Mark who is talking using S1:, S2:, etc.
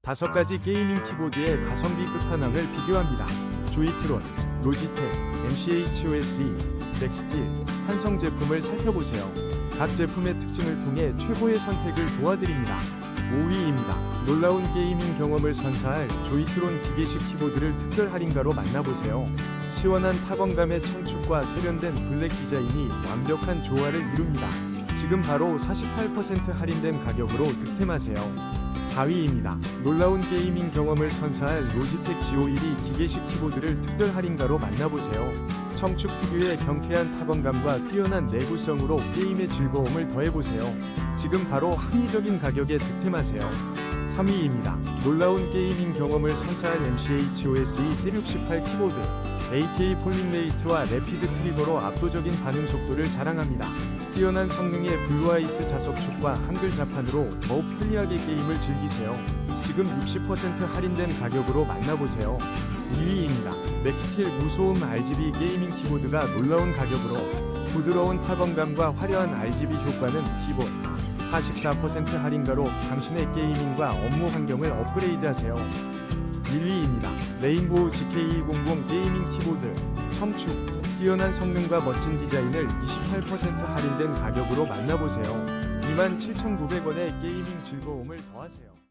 S1: 5가지 게이밍 키보드의 가성비 끝판왕을 비교합니다. 조이트론, 로지텍, MCHOSE, 맥스틸, 한성 제품을 살펴보세요. 각 제품의 특징을 통해 최고의 선택을 도와드립니다. 5위입니다. 놀라운 게이밍 경험을 선사할 조이트론 기계식 키보드를 특별 할인가로 만나보세요. 시원한 타건감의 청축과 세련된 블랙 디자인이 완벽한 조화를 이룹니다. 지금 바로 48% 할인된 가격으로 득템하세요. 4위입니다. 놀라운 게이밍 경험을 선사할 로지텍 G51 기계식 키보드를 특별 할인가로 만나보세요. 청축 특유의 경쾌한 타건감과 뛰어난 내구성으로 게임의 즐거움을 더해보세요. 지금 바로 합리적인 가격에 득템하세요. 3위입니다. 놀라운 게이밍 경험을 선사할 MCHOSE C68 키보드. AK 폴링 레이트와 래피드 트리거로 압도적인 반응 속도를 자랑합니다. 뛰어난 성능의 블루아이스 자석축과 한글 자판으로 더욱 편리하게 게임을 즐기세요. 지금 60% 할인된 가격으로 만나보세요. 2위입니다. 맥스틸 무소음 RGB 게이밍 키보드가 놀라운 가격으로 부드러운 타건감과 화려한 RGB 효과는 기본 44% 할인가로 당신의 게이밍과 업무 환경을 업그레이드하세요. 1위입니다. 레인보우 GK200 게이밍 키보드. 청축, 뛰어난 성능과 멋진 디자인을 28% 할인된 가격으로 만나보세요. 27,900원의 게이밍 즐거움을 더하세요.